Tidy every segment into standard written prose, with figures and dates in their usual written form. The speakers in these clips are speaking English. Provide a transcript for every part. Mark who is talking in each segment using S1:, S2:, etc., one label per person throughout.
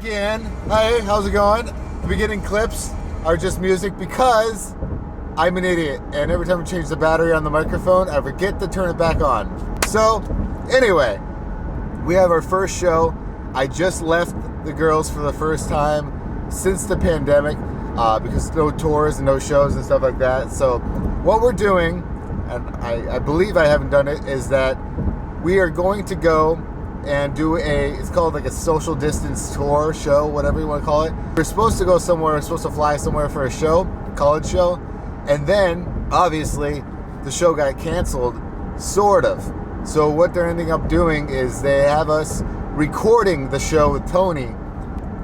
S1: again. Hi, how's it going? The beginning clips are just music because I'm an idiot, and every time I change the battery on the microphone, I forget to turn it back on. So, anyway, we have our first show. I just left the girls for the first time since the pandemic because no tours and no shows and stuff like that. So, what we're doing, and I believe I haven't done it, is that we are going to go and do it's called like a social distance tour show, whatever you want to call it. We're supposed to go somewhere, we're supposed to fly somewhere for a show, college show, and then obviously the show got canceled, sort of. So what they're ending up doing is they have us recording the show with Tony,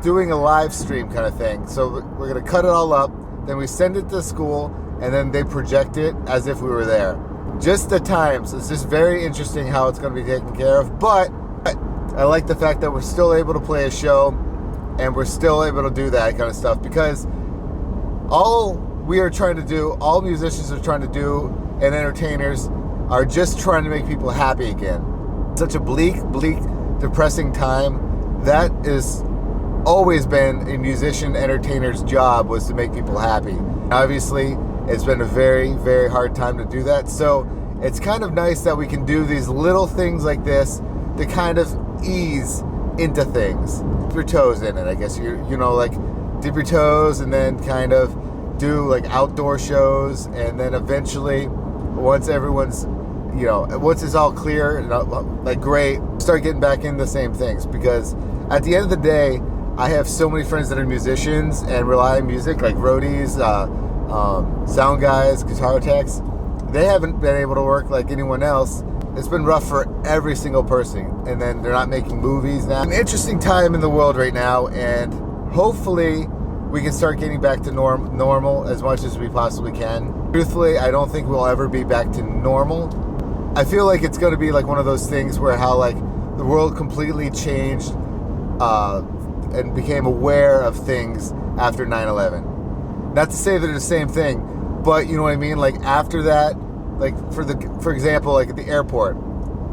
S1: doing a live stream kind of thing. So we're gonna cut it all up, then we send it to school, and then they project it as if we were there. Just the times, it's just very interesting how it's gonna be taken care of, but I like the fact that we're still able to play a show and we're still able to do that kind of stuff, because all we are trying to do, all musicians are trying to do, and entertainers are just trying to make people happy again. Such a bleak, depressing time. That is always been a musician entertainer's job, was to make people happy. Obviously, it's been a very, very hard time to do that. So it's kind of nice that we can do these little things like this to kind of ease into things. Dip your toes in it, I guess. You know, like dip your toes and then kind of do like outdoor shows, and then eventually, once everyone's, you know, once it's all clear and like great, start getting back into the same things. Because at the end of the day, I have so many friends that are musicians and rely on music, like roadies, sound guys, guitar techs. They haven't been able to work like anyone else. It's been rough for every single person, and then they're not making movies now. An interesting time in the world right now, and hopefully we can start getting back to normal as much as we possibly can. Truthfully, I don't think we'll ever be back to normal. I feel like it's going to be like one of those things where how like the world completely changed and became aware of things after 9/11. Not to say they're the same thing, but you know what I mean? Like after that, like for example, like at the airport,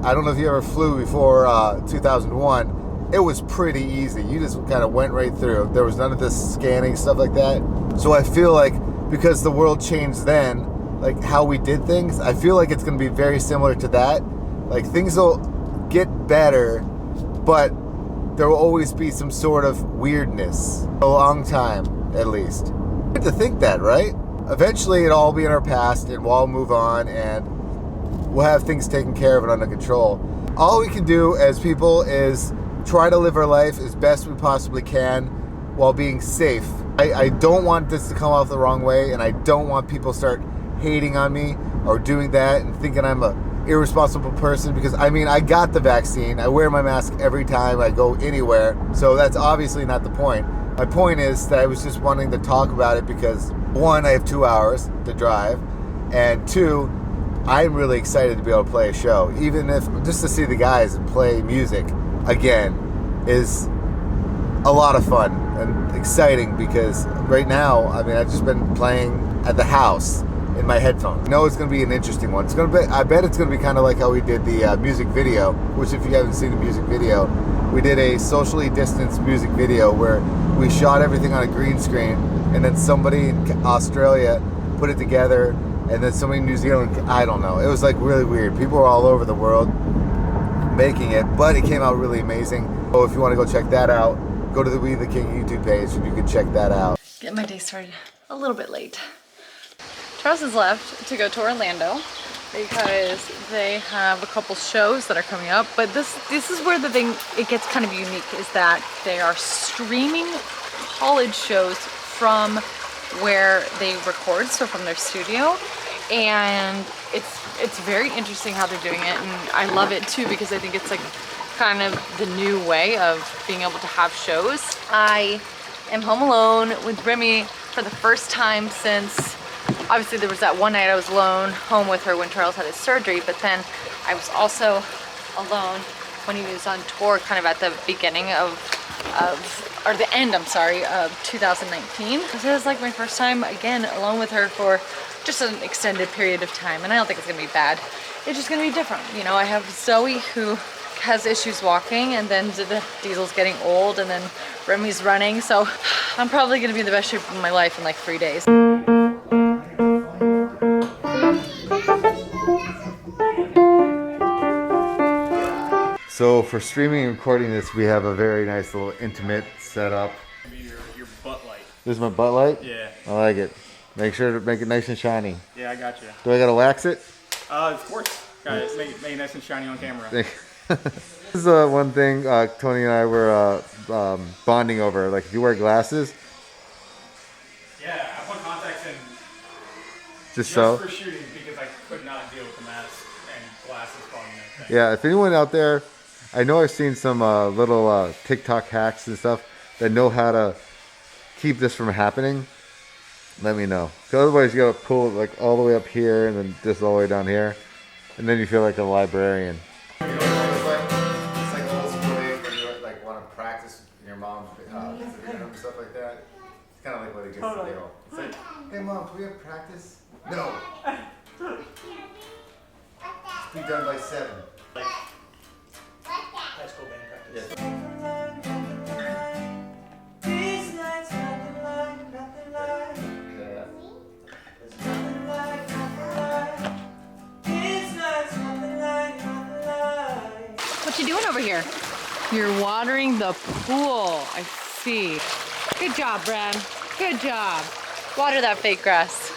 S1: I don't know if you ever flew before 2001. It was pretty easy. You just kind of went right through. There was none of this scanning, stuff like that. So I feel like because the world changed then, like how we did things, I feel like it's going to be very similar to that. Like things will get better, but there will always be some sort of weirdness. A long time, at least. Good to think that, right? Eventually it'll all be in our past and we'll all move on and we'll have things taken care of and under control. All we can do as people is try to live our life as best we possibly can while being safe. I don't want this to come off the wrong way, and I don't want people start hating on me or doing that and thinking I'm a irresponsible person, because I mean, I got the vaccine. I wear my mask every time I go anywhere, so that's obviously not the point. My point is that I was just wanting to talk about it because, one, I have 2 hours to drive, and two, I'm really excited to be able to play a show. Even if just to see the guys and play music again is a lot of fun and exciting, because right now, I mean, I've just been playing at the house in my headphones. I know it's going to be an interesting one. It's going to be, I bet it's going to be kind of like how we did the music video, which if you haven't seen the music video, we did a socially distanced music video where we shot everything on a green screen, and then somebody in Australia put it together, and then somebody in New Zealand, I don't know. It was like really weird. People were all over the world making it, but it came out really amazing. So if you want to go check that out, go to the We the King YouTube page and you can check that out.
S2: Get my day started a little bit late. Charles has left to go to Orlando because they have a couple shows that are coming up, but this is where the thing, it gets kind of unique, is that they are streaming college shows from where they record, so from their studio, and it's very interesting how they're doing it, and I love it too, because I think it's like kind of the new way of being able to have shows. I am home alone with Remy for the first time since, obviously there was that one night I was alone home with her when Charles had his surgery, but then I was also alone when he was on tour kind of at the beginning or the end, I'm sorry, of 2019. This is like my first time again alone with her for just an extended period of time, and I don't think it's gonna be bad. It's just gonna be different. You know, I have Zoe who has issues walking, and then the Diesel's getting old, and then Remy's running. So I'm probably gonna be in the best shape of my life in like 3 days.
S1: So for streaming and recording this, we have a very nice little intimate setup.
S3: Your butt light.
S1: This is my butt light?
S3: Yeah.
S1: I like it. Make sure to make it nice and shiny.
S3: Yeah, I got you.
S1: Do I gotta wax it?
S3: Of course. Got it. Make it nice and shiny on camera.
S1: This is one thing Tony and I were bonding over. Like if you wear glasses.
S3: Yeah, I put contacts in
S1: Just so?
S3: for shooting because I could not deal with the mask and glasses fogging that thing.
S1: Yeah, if anyone out there, I know I've seen some little TikTok hacks and stuff that know how to keep this from happening. Let me know. Because otherwise you gotta pull it like all the way up here and then just all the way down here. And then you feel like a librarian. It's like old school days when you like want to practice in your mom's and stuff like that. It's kind of like what it gets to deal. It's like, hey mom, can we have practice? No. Just be done by 7.
S3: High school band practice.
S1: Yeah.
S2: What you doing over here? You're watering the pool. I see. Good job, Brad. Good job. Water that fake grass.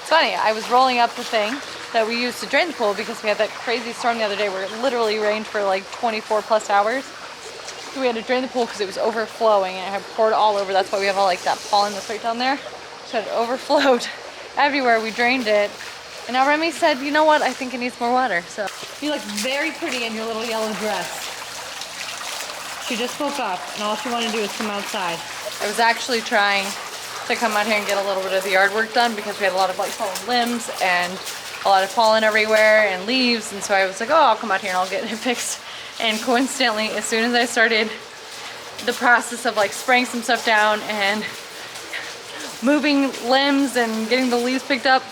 S2: It's funny, I was rolling up the thing that we used to drain the pool because we had that crazy storm the other day where it literally rained for like 24 plus hours. So we had to drain the pool because it was overflowing and it had poured all over. That's why we have all like that pollen that's right down there. So it overflowed everywhere. We drained it. And now Remy said, you know what? I think it needs more water. So you look very pretty in your little yellow dress. She just woke up and all she wanted to do was come outside. I was actually trying to come out here and get a little bit of the yard work done because we had a lot of like fallen limbs and a lot of pollen everywhere and leaves. And so I was like, oh, I'll come out here and I'll get it fixed. And coincidentally, as soon as I started the process of like spraying some stuff down and moving limbs and getting the leaves picked up,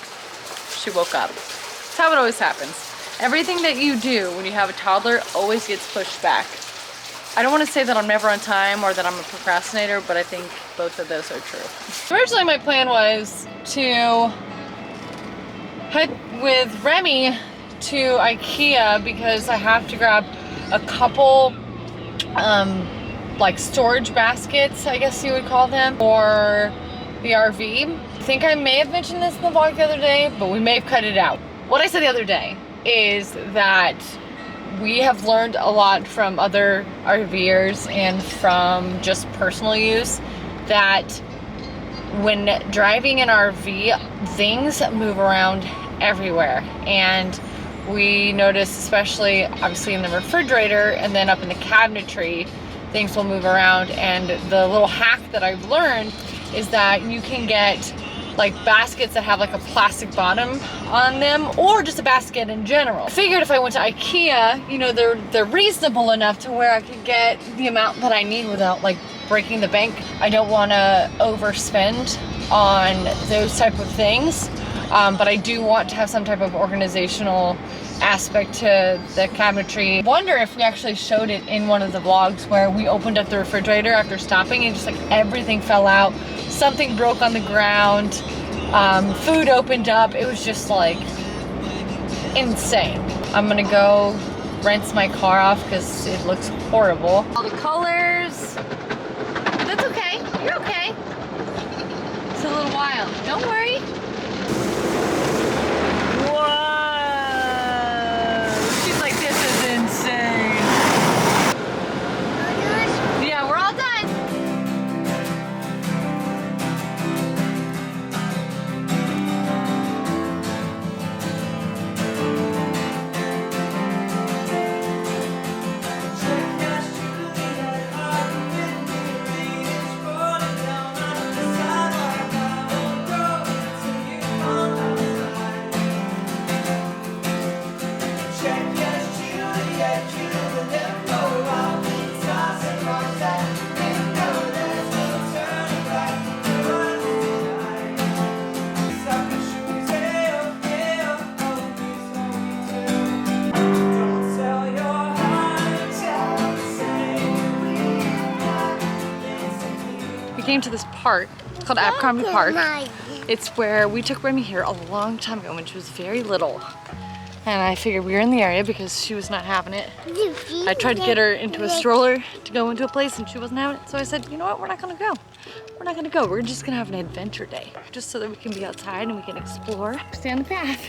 S2: she woke up. That's how it always happens. Everything that you do when you have a toddler always gets pushed back. I don't want to say that I'm never on time or that I'm a procrastinator, but I think both of those are true. Originally my plan was to head with Remy to IKEA because I have to grab a couple like storage baskets, I guess you would call them, for the RV. I think I may have mentioned this in the vlog the other day, but we may have cut it out. What I said the other day is that we have learned a lot from other RVers and from just personal use that when driving an RV, things move around everywhere. And we notice, especially obviously in the refrigerator and then up in the cabinetry, things will move around. And the little hack that I've learned is that you can get like baskets that have like a plastic bottom on them, or just a basket in general. I figured if I went to IKEA, you know, they're reasonable enough to where I could get the amount that I need without like breaking the bank. I don't want to overspend on those type of things, but I do want to have some type of organizational aspect to the cabinetry. Wonder if we actually showed it in one of the vlogs where we opened up the refrigerator after stopping and just like everything fell out. Something broke on the ground. Food opened up. It was just like insane. I'm gonna go rinse my car off because it looks horrible. All the colors. That's okay. You're okay. It's a little wild. Don't worry. Yeah, we're all done. came to this park called Abercrombie Park. It's where we took Remy here a long time ago when she was very little. And I figured we were in the area because she was not having it. I tried to get her into a stroller to go into a place and she wasn't having it. So I said, you know what, we're not gonna go. We're not gonna go. We're just gonna have an adventure day. Just so that we can be outside and we can explore, stay on the path.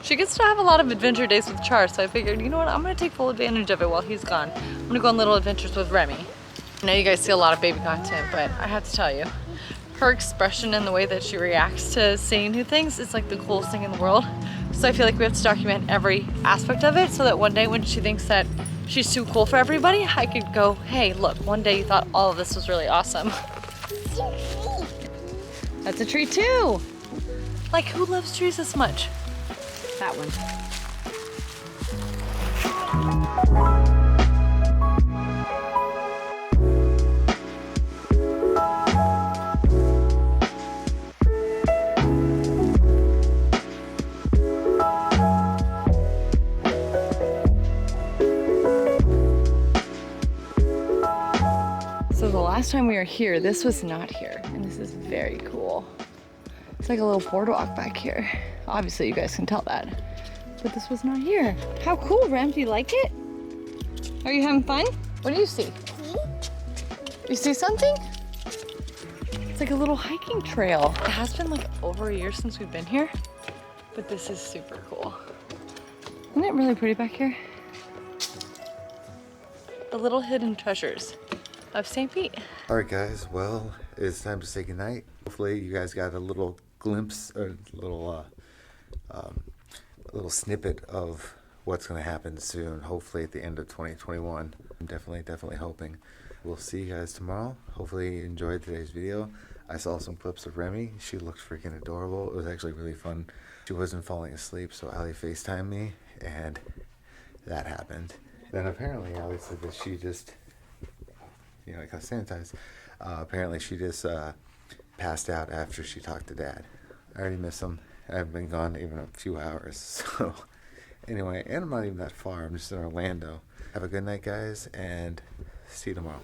S2: She gets to have a lot of adventure days with Char, so I figured, you know what, I'm gonna take full advantage of it while he's gone. I'm gonna go on little adventures with Remy. I know you guys see a lot of baby content, but I have to tell you, her expression and the way that she reacts to seeing new things is like the coolest thing in the world. So I feel like we have to document every aspect of it so that one day when she thinks that she's too cool for everybody, I could go, hey, look, one day you thought all of this was really awesome. That's a tree too. Like, who loves trees this much? That one. So the last time we were here, this was not here, and this is very cool. It's like a little boardwalk back here. Obviously, you guys can tell that. But this was not here. How cool, Rem? Do you like it? Are you having fun? What do you see? You see something? It's like a little hiking trail. It has been like over a year since we've been here, but this is super cool. Isn't it really pretty back here? The little hidden treasures of St. Pete.
S1: All right, guys. Well, it's time to say goodnight. Hopefully, you guys got a little glimpse or little snippet of what's going to happen soon. Hopefully, at the end of 2021. I'm definitely hoping. We'll see you guys tomorrow. Hopefully, you enjoyed today's video. I saw some clips of Remy. She looked freaking adorable. It was actually really fun. She wasn't falling asleep, so Allie FaceTimed me, and that happened. Then apparently, Allie said that she just, I got sanitized. Apparently, she just passed out after she talked to Dad. I already miss him. I've been gone even a few hours. So anyway, and I'm not even that far. I'm just in Orlando. Have a good night, guys, and see you tomorrow.